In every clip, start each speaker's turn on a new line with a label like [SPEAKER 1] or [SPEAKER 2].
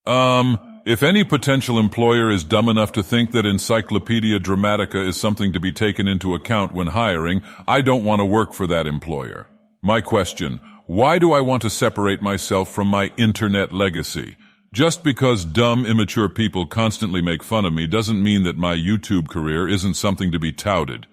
[SPEAKER 1] If any potential employer is dumb enough to think that Encyclopedia Dramatica is something to be taken into account when hiring, I don't want to work for that employer. My question, why do I want to separate myself from my internet legacy? Just because dumb, immature people constantly make fun of me doesn't mean that my YouTube career isn't something to be touted.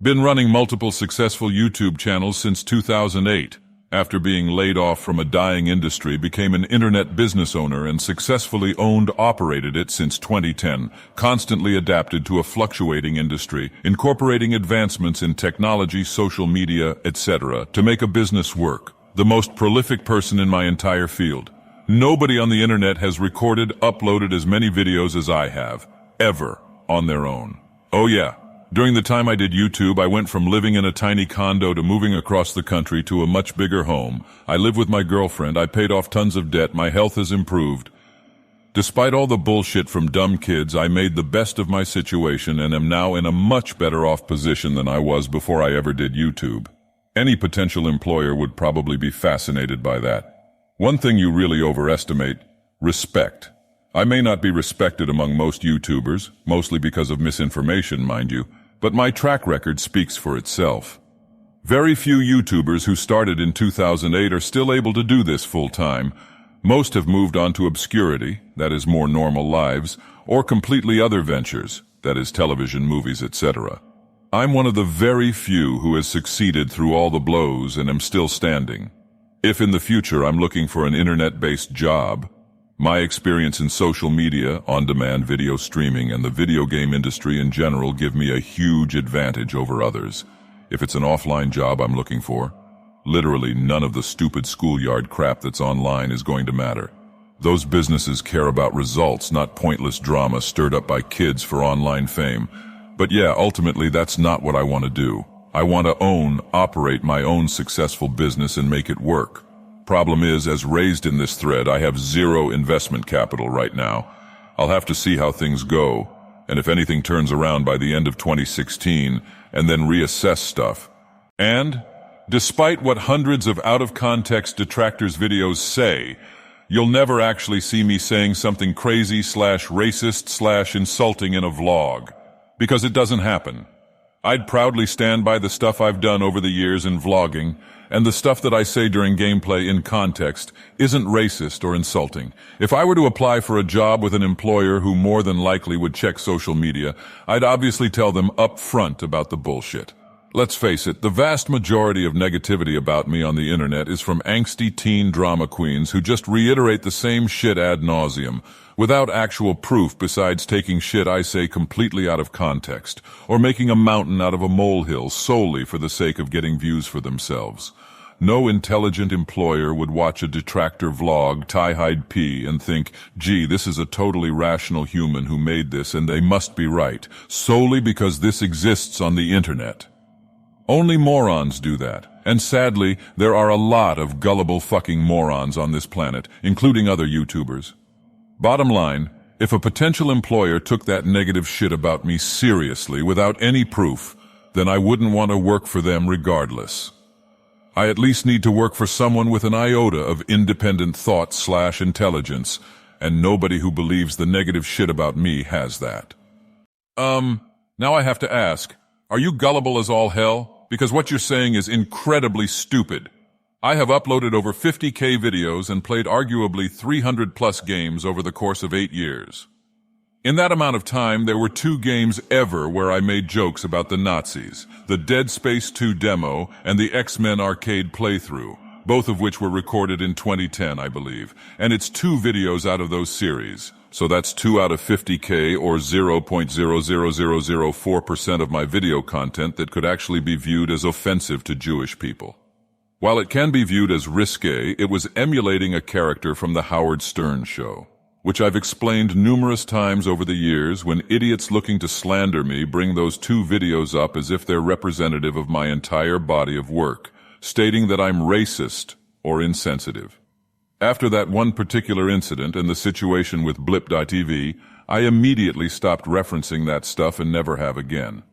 [SPEAKER 1] Been running multiple successful YouTube channels since 2008. After being laid off from a dying industry, became an internet business owner and successfully operated it since 2010, constantly adapted to a fluctuating industry, incorporating advancements in technology, social media, etc. to make a business work. The most prolific person in my entire field. Nobody on the internet has recorded, uploaded as many videos as I have, ever, on their own. Oh yeah. During the time I did YouTube, I went from living in a tiny condo to moving across the country to a much bigger home. I live with my girlfriend, I paid off tons of debt, my health has improved. Despite all the bullshit from dumb kids, I made the best of my situation and am now in a much better off position than I was before I ever did YouTube. Any potential employer would probably be fascinated by that. One thing you really overestimate, respect. I may not be respected among most YouTubers, mostly because of misinformation, mind you, but my track record speaks for itself. Very few YouTubers who started in 2008 are still able to do this full-time. Most have moved on to obscurity, that is more normal lives, or completely other ventures, that is television, movies, etc. I'm one of the very few who has succeeded through all the blows and am still standing. If in the future I'm looking for an internet-based job, my experience in social media, on-demand video streaming, and the video game industry in general give me a huge advantage over others. If it's an offline job I'm looking for, literally none of the stupid schoolyard crap that's online is going to matter. Those businesses care about results, not pointless drama stirred up by kids for online fame. But yeah, ultimately that's not what I want to do. I want to operate my own successful business and make it work. Problem is, as raised in this thread, I have zero investment capital right now. I'll have to see how things go, and if anything turns around by the end of 2016, and then reassess stuff. And, despite what hundreds of out-of-context detractors' videos say, you'll never actually see me saying something crazy / racist / insulting in a vlog. Because it doesn't happen. I'd proudly stand by the stuff I've done over the years in vlogging, and the stuff that I say during gameplay in context isn't racist or insulting. If I were to apply for a job with an employer who more than likely would check social media, I'd obviously tell them up front about the bullshit. Let's face it, the vast majority of negativity about me on the internet is from angsty teen drama queens who just reiterate the same shit ad nauseum, without actual proof besides taking shit I say completely out of context, or making a mountain out of a molehill solely for the sake of getting views for themselves. No intelligent employer would watch a detractor vlog, tie-hide pee, and think, gee, this is a totally rational human who made this and they must be right, solely because this exists on the internet. Only morons do that, and sadly, there are a lot of gullible fucking morons on this planet, including other YouTubers. Bottom line, if a potential employer took that negative shit about me seriously without any proof, then I wouldn't want to work for them regardless. I at least need to work for someone with an iota of independent thought / intelligence, and nobody who believes the negative shit about me has that. Now I have to ask, are you gullible as all hell? Because what you're saying is incredibly stupid. I have uploaded over 50K videos and played arguably 300 plus games over the course of 8 years. In that amount of time, there were 2 games ever where I made jokes about the Nazis, the Dead Space 2 demo and the X-Men arcade playthrough, both of which were recorded in 2010, I believe, and it's 2 videos out of those series. So that's 2 out of 50K or 0.00004% of my video content that could actually be viewed as offensive to Jewish people. While it can be viewed as risque, it was emulating a character from the Howard Stern show, which I've explained numerous times over the years when idiots looking to slander me bring those 2 videos up as if they're representative of my entire body of work, stating that I'm racist or insensitive. After that one particular incident and the situation with Blip.tv, I immediately stopped referencing that stuff and never have again.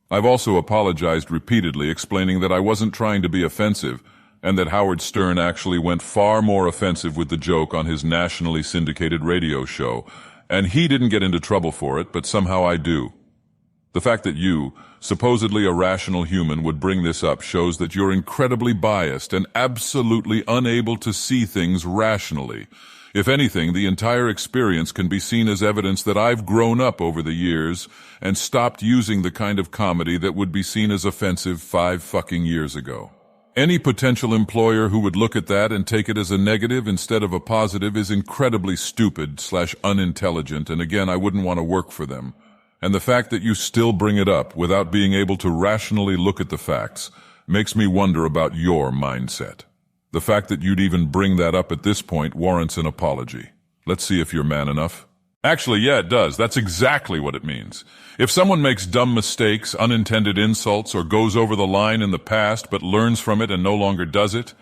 [SPEAKER 1] I've also apologized repeatedly, explaining that I wasn't trying to be offensive. and that Howard Stern actually went far more offensive with the joke on his nationally syndicated radio show, and he didn't get into trouble for it, but somehow I do. The fact that you, supposedly a rational human, would bring this up shows that you're incredibly biased and absolutely unable to see things rationally. If anything, the entire experience can be seen as evidence that I've grown up over the years and stopped using the kind of comedy that would be seen as offensive 5 fucking years ago. Any potential employer who would look at that and take it as a negative instead of a positive is incredibly stupid/unintelligent, and again, I wouldn't want to work for them. And the fact that you still bring it up without being able to rationally look at the facts makes me wonder about your mindset. The fact that you'd even bring that up at this point warrants an apology. Let's see if you're man enough. Actually, yeah, it does. That's exactly what it means. If someone makes dumb mistakes, unintended insults, or goes over the line in the past but learns from it and no longer does it,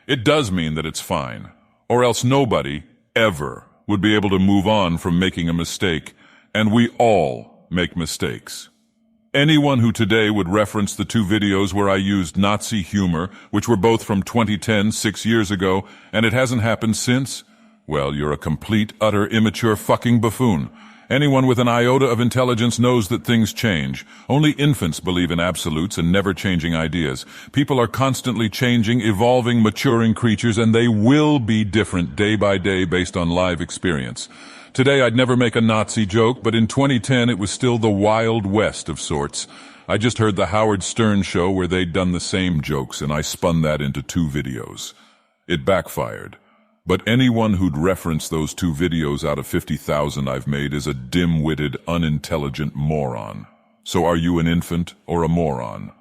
[SPEAKER 1] it does mean that it's fine. Or else nobody, ever, would be able to move on from making a mistake, and we all make mistakes. Anyone who today would reference the 2 videos where I used Nazi humor, which were both from 2010, 6 years ago, and it hasn't happened since, well, you're a complete, utter, immature fucking buffoon. Anyone with an iota of intelligence knows that things change. Only infants believe in absolutes and never-changing ideas. People are constantly changing, evolving, maturing creatures, and they will be different day by day based on live experience. Today I'd never make a Nazi joke, but in 2010 it was still the Wild West of sorts. I just heard the Howard Stern show where they'd done the same jokes, and I spun that into 2 videos. It backfired. But anyone who'd reference those 2 videos out of 50,000 I've made is a dim-witted, unintelligent moron. So are you an infant or a moron?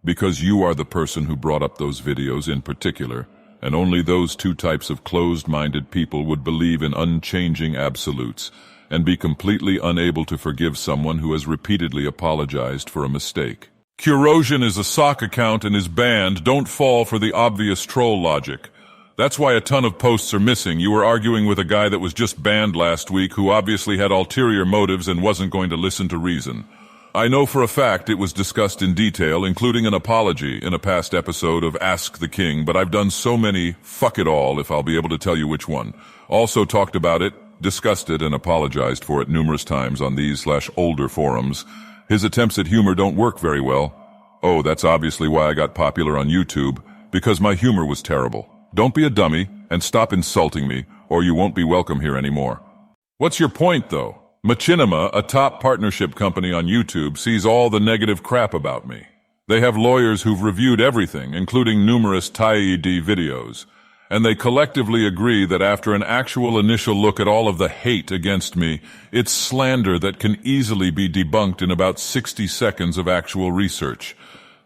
[SPEAKER 1] Because you are the person who brought up those videos in particular, and only those 2 types of closed-minded people would believe in unchanging absolutes and be completely unable to forgive someone who has repeatedly apologized for a mistake. Curosion is a sock account and is banned. Don't fall for the obvious troll logic. That's why a ton of posts are missing. You were arguing with a guy that was just banned last week who obviously had ulterior motives and wasn't going to listen to reason. I know for a fact it was discussed in detail, including an apology in a past episode of Ask the King, but I've done so many fuck it all if I'll be able to tell you which one. Also talked about it, discussed it, and apologized for it numerous times on these/older forums. His attempts at humor don't work very well. Oh, that's obviously why I got popular on YouTube, because my humor was terrible. Don't be a dummy and stop insulting me, or you won't be welcome here anymore. What's your point, though? Machinima, a top partnership company on YouTube, sees all the negative crap about me. They have lawyers who've reviewed everything, including numerous TIED videos, and they collectively agree that after an actual initial look at all of the hate against me, it's slander that can easily be debunked in about 60 seconds of actual research.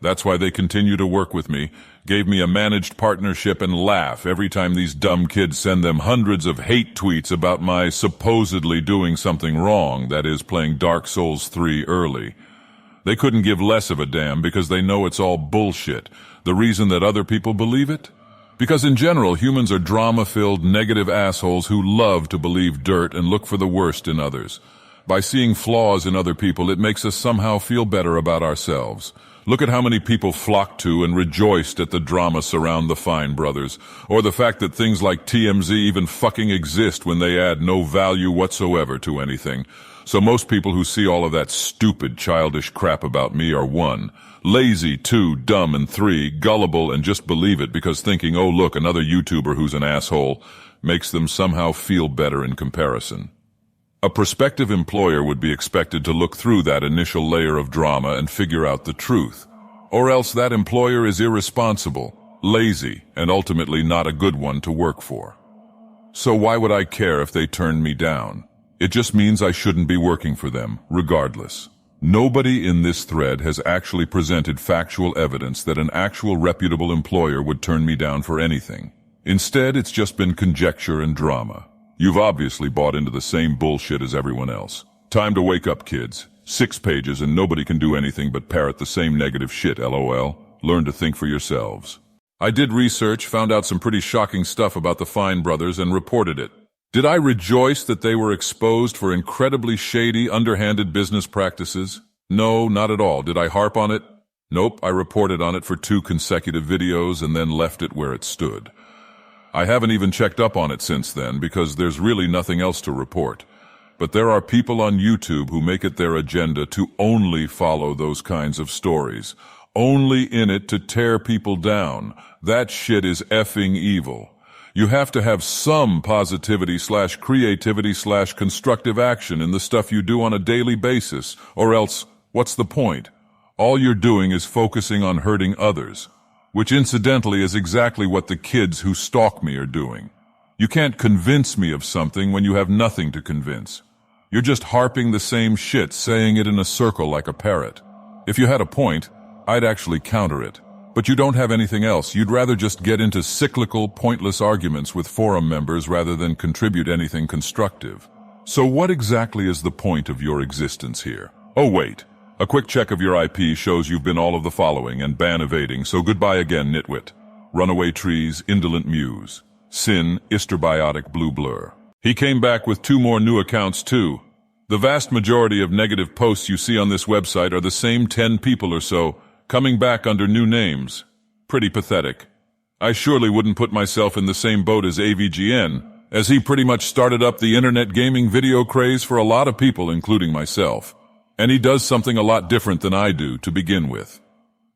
[SPEAKER 1] That's why they continue to work with me, gave me a managed partnership, and laugh every time these dumb kids send them hundreds of hate tweets about my supposedly doing something wrong, that is, playing Dark Souls 3 early. They couldn't give less of a damn because they know it's all bullshit. The reason that other people believe it? Because in general, humans are drama-filled, negative assholes who love to believe dirt and look for the worst in others. By seeing flaws in other people, it makes us somehow feel better about ourselves. Look at how many people flocked to and rejoiced at the drama surround the Fine Brothers, or the fact that things like TMZ even fucking exist when they add no value whatsoever to anything. So most people who see all of that stupid, childish crap about me are 1, lazy, 2, dumb, and 3, gullible and just believe it because thinking, oh look, another YouTuber who's an asshole, makes them somehow feel better in comparison. A prospective employer would be expected to look through that initial layer of drama and figure out the truth. Or else that employer is irresponsible, lazy, and ultimately not a good one to work for. So why would I care if they turned me down? It just means I shouldn't be working for them, regardless. Nobody in this thread has actually presented factual evidence that an actual reputable employer would turn me down for anything. Instead, it's just been conjecture and drama. You've obviously bought into the same bullshit as everyone else. Time to wake up, kids. 6 pages and nobody can do anything but parrot the same negative shit, LOL. Learn to think for yourselves. I did research, found out some pretty shocking stuff about the Fine Brothers and reported it. Did I rejoice that they were exposed for incredibly shady, underhanded business practices? No, not at all. Did I harp on it? Nope, I reported on it for 2 consecutive videos and then left it where it stood. I haven't even checked up on it since then because there's really nothing else to report. But there are people on YouTube who make it their agenda to only follow those kinds of stories. Only in it to tear people down. That shit is effing evil. You have to have some positivity/creativity/constructive action in the stuff you do on a daily basis, or else, what's the point? All you're doing is focusing on hurting others, which incidentally is exactly what the kids who stalk me are doing. You can't convince me of something when you have nothing to convince. You're just harping the same shit, saying it in a circle like a parrot. If you had a point, I'd actually counter it. But you don't have anything else. You'd rather just get into cyclical, pointless arguments with forum members rather than contribute anything constructive. So what exactly is the point of your existence here? Oh wait, a quick check of your IP shows you've been all of the following and ban evading, so goodbye again, nitwit. Runaway trees, indolent muse. Sin, Isterbiotic blue blur. He came back with 2 more new accounts too. The vast majority of negative posts you see on this website are the same 10 people or so, coming back under new names. Pretty pathetic. I surely wouldn't put myself in the same boat as AVGN, as he pretty much started up the internet gaming video craze for a lot of people, including myself. And he does something a lot different than I do to begin with.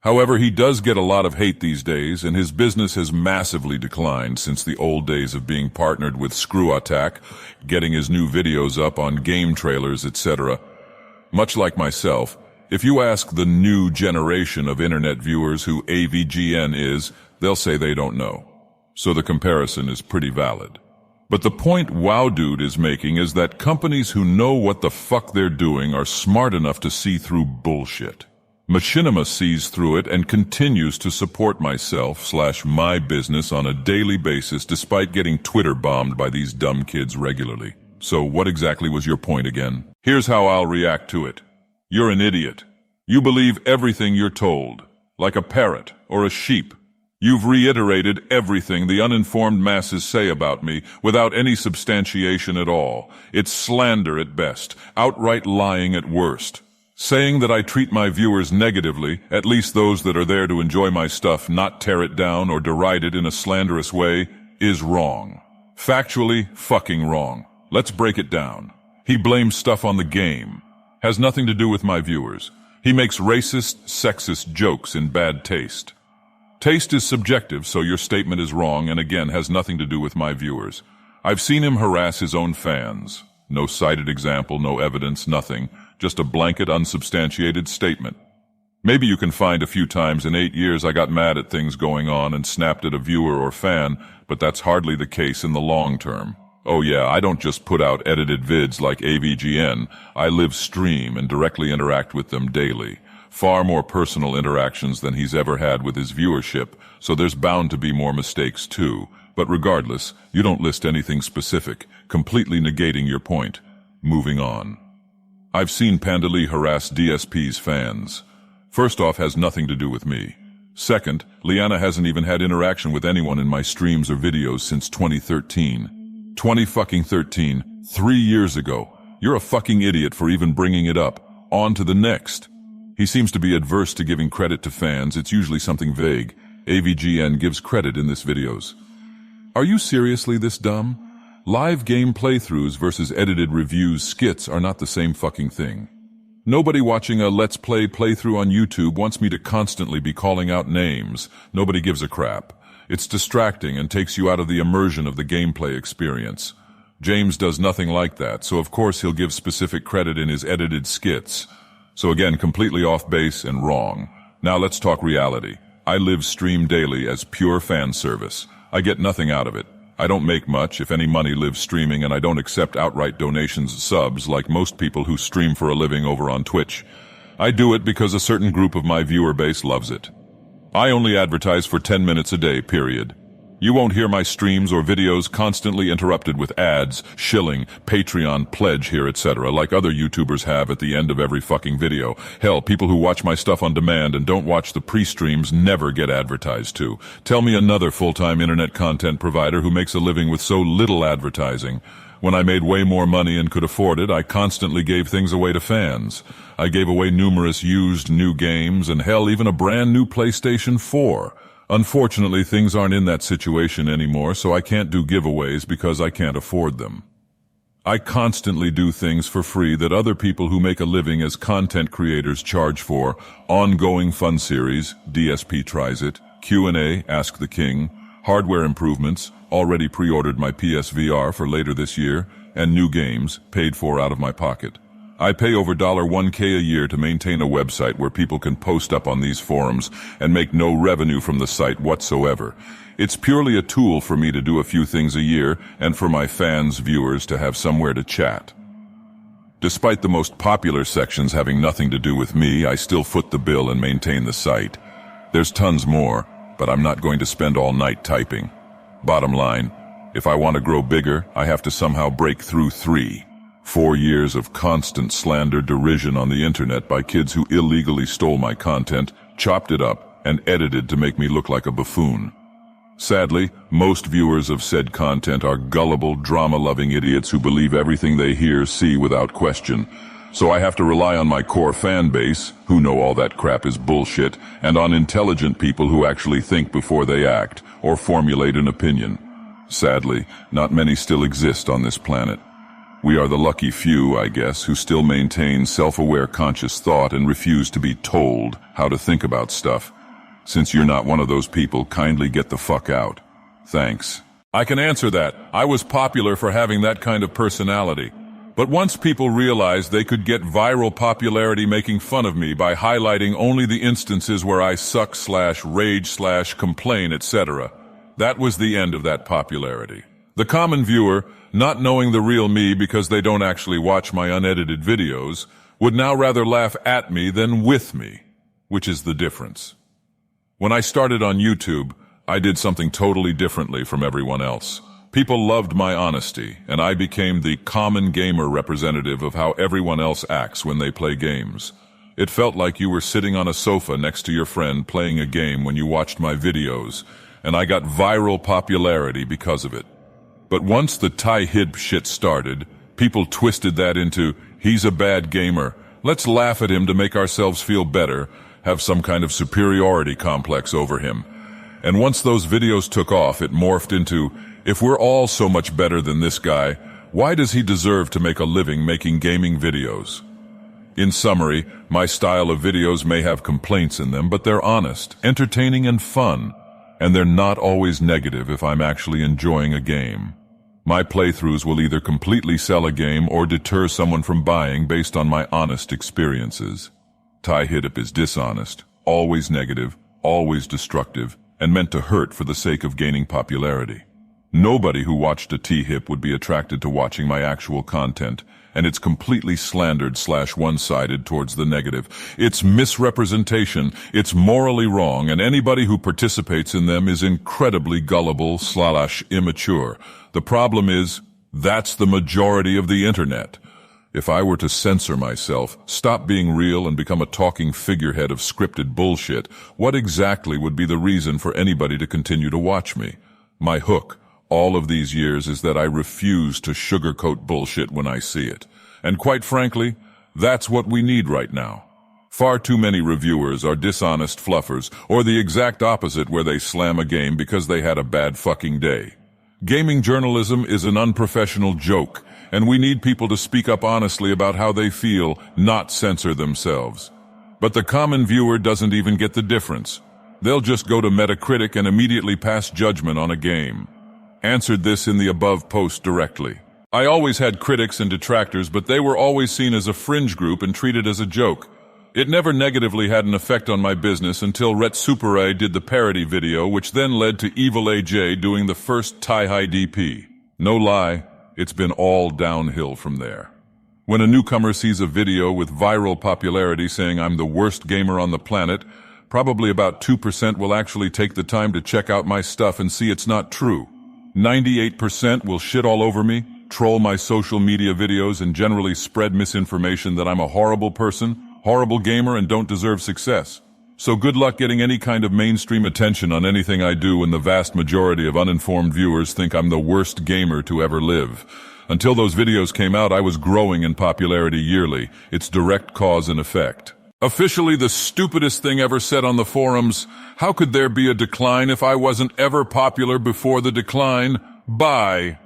[SPEAKER 1] However, he does get a lot of hate these days, and his business has massively declined since the old days of being partnered with Screw Attack, getting his new videos up on game trailers, etc. Much like myself, if you ask the new generation of internet viewers who AVGN is, they'll say they don't know. So the comparison is pretty valid. But the point Wow Dude is making is that companies who know what the fuck they're doing are smart enough to see through bullshit. Machinima sees through it and continues to support myself/my business on a daily basis despite getting Twitter bombed by these dumb kids regularly. So what exactly was your point again? Here's how I'll react to it. You're an idiot. You believe everything you're told, like a parrot or a sheep. You've reiterated everything the uninformed masses say about me without any substantiation at all. It's slander at best, outright lying at worst. Saying that I treat my viewers negatively, at least those that are there to enjoy my stuff, not tear it down or deride it in a slanderous way, is wrong. Factually fucking wrong. Let's break it down. He blames stuff on the game. Has nothing to do with my viewers. He makes racist, sexist jokes in bad taste. Taste is subjective, so your statement is wrong and again has nothing to do with my viewers. I've seen him harass his own fans. No cited example, no evidence, nothing. Just a blanket, unsubstantiated statement. Maybe you can find a few times in 8 years I got mad at things going on and snapped at a viewer or fan, but that's hardly the case in the long term. Oh yeah, I don't just put out edited vids like AVGN. I live stream and directly interact with them daily. Far more personal interactions than he's ever had with his viewership, so there's bound to be more mistakes too. But regardless, you don't list anything specific, completely negating your point. Moving on. I've seen Panda Lee harass DSP's fans. First off, has nothing to do with me. Second, Liana hasn't even had interaction with anyone in my streams or videos since 2013. 2013, 3 years ago. You're a fucking idiot for even bringing it up. On to the next. He seems to be adverse to giving credit to fans. It's usually something vague. AVGN gives credit in this videos. Are you seriously this dumb? Live game playthroughs versus edited reviews skits are not the same fucking thing. Nobody watching a Let's Play playthrough on YouTube wants me to constantly be calling out names. Nobody gives a crap. It's distracting and takes you out of the immersion of the gameplay experience. James does nothing like that, so of course he'll give specific credit in his edited skits. So again, completely off base and wrong. Now let's talk reality. I live stream daily as pure fan service. I get nothing out of it. I don't make much, if any money, live streaming, and I don't accept outright donations, subs, like most people who stream for a living over on Twitch. I do it because a certain group of my viewer base loves it. I only advertise for 10 minutes a day, period. You won't hear my streams or videos constantly interrupted with ads, shilling, Patreon, pledge here, etc., like other YouTubers have at the end of every fucking video. Hell, people who watch my stuff on demand and don't watch the pre-streams never get advertised to. Tell me another full-time internet content provider who makes a living with so little advertising. When I made way more money and could afford it, I constantly gave things away to fans. I gave away numerous used new games and hell, even a brand new PlayStation 4. Unfortunately, things aren't in that situation anymore, so I can't do giveaways because I can't afford them. I constantly do things for free that other people who make a living as content creators charge for. Ongoing fun series, DSP tries it, Q&A, Ask the King, hardware improvements, already pre-ordered my PSVR for later this year, and new games, paid for out of my pocket. I pay over $1K a year to maintain a website where people can post up on these forums and make no revenue from the site whatsoever. It's purely a tool for me to do a few things a year and for my fans, viewers, to have somewhere to chat. Despite the most popular sections having nothing to do with me, I still foot the bill and maintain the site. There's tons more, but I'm not going to spend all night typing. Bottom line, if I want to grow bigger, I have to somehow break through 4 years of constant slander, derision on the internet by kids who illegally stole my content, chopped it up, and edited to make me look like a buffoon. Sadly, most viewers of said content are gullible, drama-loving idiots who believe everything they hear, see without question. So I have to rely on my core fan base, who know all that crap is bullshit, and on intelligent people who actually think before they act, or formulate an opinion. Sadly, not many still exist on this planet. We are the lucky few, I guess, who still maintain self-aware conscious thought and refuse to be told how to think about stuff. Since you're not one of those people, kindly get the fuck out. Thanks. I can answer that. I was popular for having that kind of personality. But once people realized they could get viral popularity making fun of me by highlighting only the instances where I suck / rage / complain, etc., that was the end of that popularity. The common viewer, not knowing the real me because they don't actually watch my unedited videos, would now rather laugh at me than with me, which is the difference. When I started on YouTube, I did something totally differently from everyone else. People loved my honesty, and I became the common gamer representative of how everyone else acts when they play games. It felt like you were sitting on a sofa next to your friend playing a game when you watched my videos, and I got viral popularity because of it. But once the Ty-Hib shit started, people twisted that into, he's a bad gamer, let's laugh at him to make ourselves feel better, have some kind of superiority complex over him. And once those videos took off, it morphed into, if we're all so much better than this guy, why does he deserve to make a living making gaming videos? In summary, my style of videos may have complaints in them, but they're honest, entertaining, and fun. And they're not always negative if I'm actually enjoying a game. My playthroughs will either completely sell a game or deter someone from buying based on my honest experiences. Ty-Hib is dishonest, always negative, always destructive, and meant to hurt for the sake of gaining popularity. Nobody who watched a T-Hip would be attracted to watching my actual content, and it's completely slandered / one-sided towards the negative. It's misrepresentation, it's morally wrong, and anybody who participates in them is incredibly gullible / immature. The problem is, that's the majority of the internet. If I were to censor myself, stop being real and become a talking figurehead of scripted bullshit, what exactly would be the reason for anybody to continue to watch me? My hook, all of these years, is that I refuse to sugarcoat bullshit when I see it. And quite frankly, that's what we need right now. Far too many reviewers are dishonest fluffers, or the exact opposite, where they slam a game because they had a bad fucking day. Gaming journalism is an unprofessional joke, and we need people to speak up honestly about how they feel, not censor themselves. But the common viewer doesn't even get the difference. They'll just go to Metacritic and immediately pass judgment on a game. Answered this in the above post directly. I always had critics and detractors, but they were always seen as a fringe group and treated as a joke. It never negatively had an effect on my business until Retsupere did the parody video, which then led to Evil AJ doing the first Ty-High DP. No lie, it's been all downhill from there. When a newcomer sees a video with viral popularity saying I'm the worst gamer on the planet, probably about 2% will actually take the time to check out my stuff and see it's not true. 98% will shit all over me, troll my social media videos, and generally spread misinformation that I'm a horrible person, horrible gamer, and don't deserve success. So good luck getting any kind of mainstream attention on anything I do when the vast majority of uninformed viewers think I'm the worst gamer to ever live. Until those videos came out, I was growing in popularity yearly. It's direct cause and effect. Officially the stupidest thing ever said on the forums. How could there be a decline if I wasn't ever popular before the decline? Bye.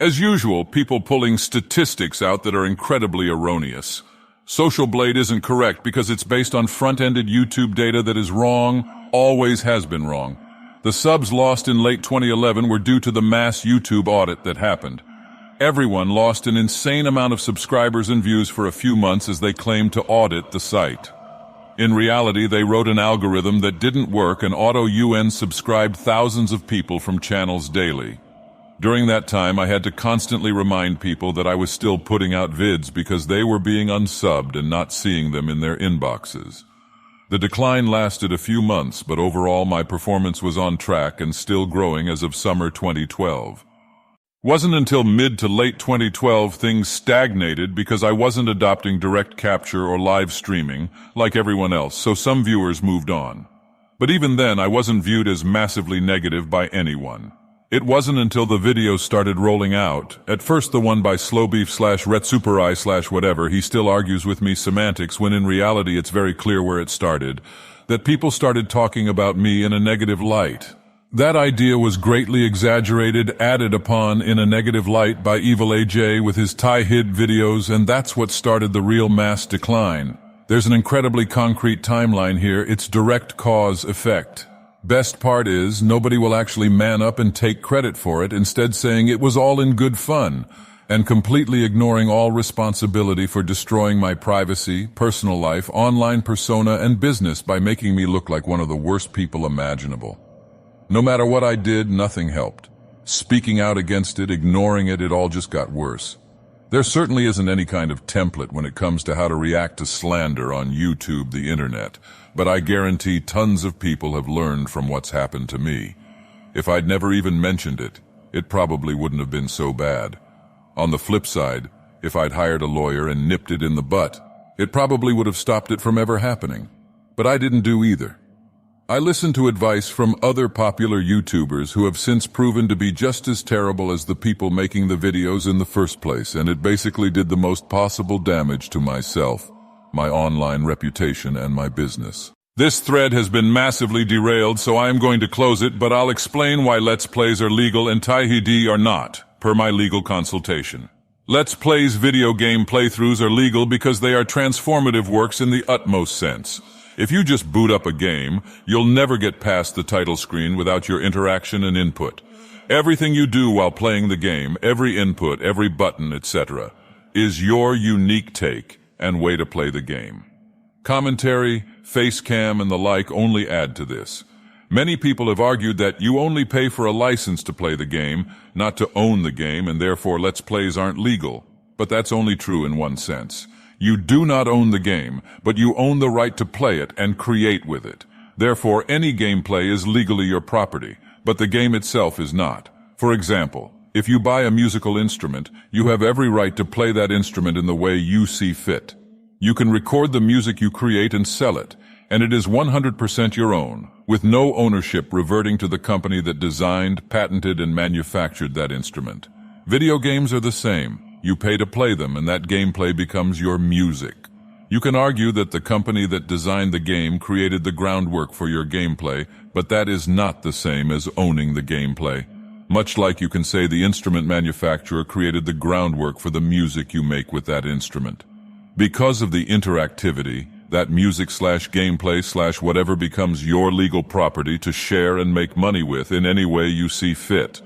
[SPEAKER 1] As usual, people pulling statistics out that are incredibly erroneous. Social Blade isn't correct because it's based on front-ended YouTube data that is wrong, always has been wrong. The subs lost in late 2011 were due to the mass YouTube audit that happened. Everyone lost an insane amount of subscribers and views for a few months as they claimed to audit the site. In reality, they wrote an algorithm that didn't work and auto-UN subscribed thousands of people from channels daily. During that time, I had to constantly remind people that I was still putting out vids because they were being unsubbed and not seeing them in their inboxes. The decline lasted a few months, but overall my performance was on track and still growing as of summer 2012. Wasn't until mid to late 2012 things stagnated because I wasn't adopting direct capture or live streaming like everyone else, so some viewers moved on. But even then, I wasn't viewed as massively negative by anyone. It wasn't until the videos started rolling out, at first the one by Slowbeef/Retsuperai/whatever, he still argues with me semantics when in reality it's very clear where it started, that people started talking about me in a negative light. That idea was greatly exaggerated, added upon in a negative light by Evil AJ with his Thai-hid videos, and that's what started the real mass decline. There's an incredibly concrete timeline here, it's direct cause effect. Best part is, nobody will actually man up and take credit for it, instead saying it was all in good fun, and completely ignoring all responsibility for destroying my privacy, personal life, online persona, and business by making me look like one of the worst people imaginable. No matter what I did, nothing helped. Speaking out against it, ignoring it, it all just got worse. There certainly isn't any kind of template when it comes to how to react to slander on YouTube, the internet, but I guarantee tons of people have learned from what's happened to me. If I'd never even mentioned it, it probably wouldn't have been so bad. On the flip side, if I'd hired a lawyer and nipped it in the butt, it probably would have stopped it from ever happening. But I didn't do either. I listened to advice from other popular YouTubers who have since proven to be just as terrible as the people making the videos in the first place, and it basically did the most possible damage to myself, my online reputation, and my business. This thread has been massively derailed, so I am going to close it, but I'll explain why Let's Plays are legal and Thai-hid are not, per my legal consultation. Let's Plays video game playthroughs are legal because they are transformative works in the utmost sense. If you just boot up a game, you'll never get past the title screen without your interaction and input. Everything you do while playing the game, every input, every button, etc., is your unique take and way to play the game. Commentary, face cam, and the like only add to this. Many people have argued that you only pay for a license to play the game, not to own the game, and therefore Let's Plays aren't legal. But that's only true in one sense. You do not own the game, but you own the right to play it and create with it. Therefore, any gameplay is legally your property, but the game itself is not. For example, if you buy a musical instrument, you have every right to play that instrument in the way you see fit. You can record the music you create and sell it, and it is 100% your own, with no ownership reverting to the company that designed, patented, and manufactured that instrument. Video games are the same. You pay to play them, and that gameplay becomes your music. You can argue that the company that designed the game created the groundwork for your gameplay, but that is not the same as owning the gameplay. Much like you can say the instrument manufacturer created the groundwork for the music you make with that instrument. Because of the interactivity, that music/gameplay/whatever becomes your legal property to share and make money with in any way you see fit.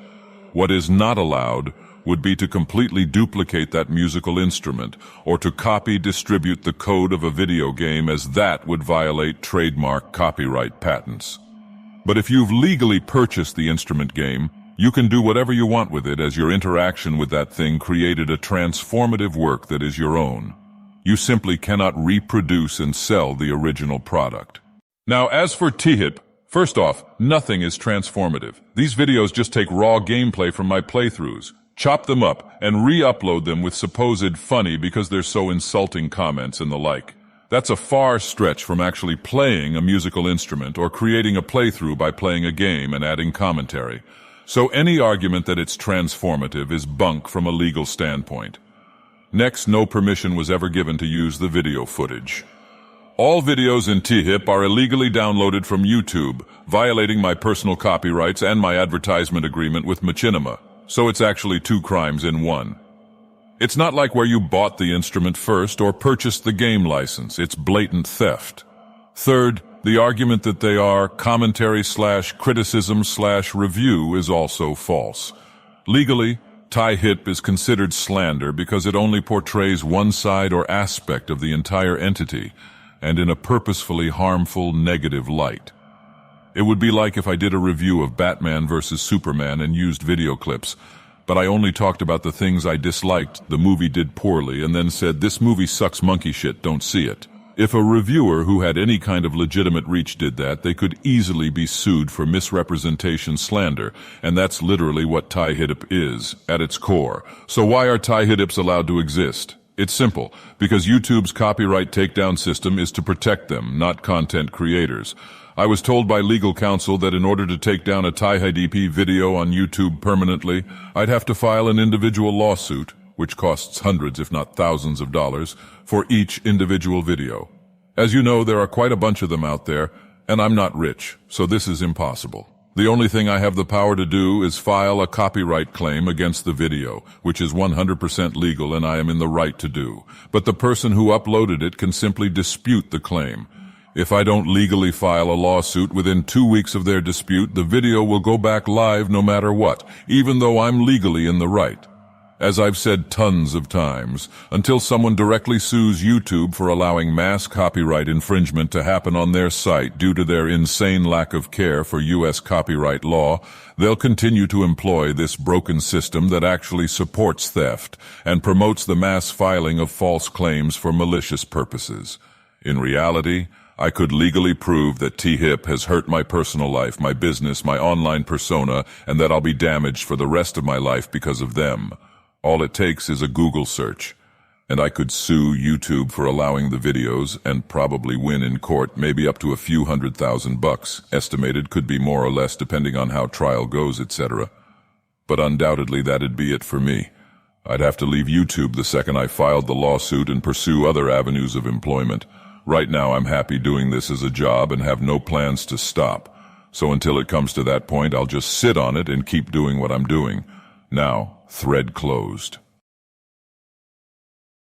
[SPEAKER 1] What is not allowed would be to completely duplicate that musical instrument, or to distribute the code of a video game, as that would violate trademark copyright patents. But if you've legally purchased the instrument game, you can do whatever you want with it, as your interaction with that thing created a transformative work that is your own. You simply cannot reproduce and sell the original product. Now, as for Thai-hid, first off, nothing is transformative. These videos just take raw gameplay from my playthroughs, chop them up, and re-upload them with supposed funny because they're so insulting comments and the like. That's a far stretch from actually playing a musical instrument or creating a playthrough by playing a game and adding commentary. So any argument that it's transformative is bunk from a legal standpoint. Next, no permission was ever given to use the video footage. All videos in THIP are illegally downloaded from YouTube, violating my personal copyrights and my advertisement agreement with Machinima, so it's actually 2 crimes in one. It's not like where you bought the instrument first or purchased the game license. It's blatant theft. Third, the argument that they are commentary/criticism/review is also false. Legally, THIP is considered slander because it only portrays one side or aspect of the entire entity, and in a purposefully harmful, negative light. It would be like if I did a review of Batman vs. Superman and used video clips, but I only talked about the things I disliked, the movie did poorly, and then said, "This movie sucks monkey shit, don't see it." If a reviewer who had any kind of legitimate reach did that, they could easily be sued for misrepresentation slander, and that's literally what THIP is, at its core. So why are THIPs allowed to exist? It's simple, because YouTube's copyright takedown system is to protect them, not content creators. I was told by legal counsel that in order to take down a THIP video on YouTube permanently, I'd have to file an individual lawsuit, which costs hundreds if not thousands of dollars, for each individual video. As you know, there are quite a bunch of them out there, and I'm not rich, so this is impossible. The only thing I have the power to do is file a copyright claim against the video, which is 100% legal and I am in the right to do. But the person who uploaded it can simply dispute the claim. If I don't legally file a lawsuit within 2 weeks of their dispute, the video will go back live no matter what, even though I'm legally in the right. As I've said tons of times, until someone directly sues YouTube for allowing mass copyright infringement to happen on their site due to their insane lack of care for U.S. copyright law, they'll continue to employ this broken system that actually supports theft and promotes the mass filing of false claims for malicious purposes. In reality, I could legally prove that THIP has hurt my personal life, my business, my online persona, and that I'll be damaged for the rest of my life because of them. All it takes is a Google search, and I could sue YouTube for allowing the videos and probably win in court, maybe up to a few $100,000, estimated, could be more or less depending on how trial goes, etc. But undoubtedly that'd be it for me. I'd have to leave YouTube the second I filed the lawsuit and pursue other avenues of employment. Right now I'm happy doing this as a job and have no plans to stop. So until it comes to that point, I'll just sit on it and keep doing what I'm doing. Now, thread closed.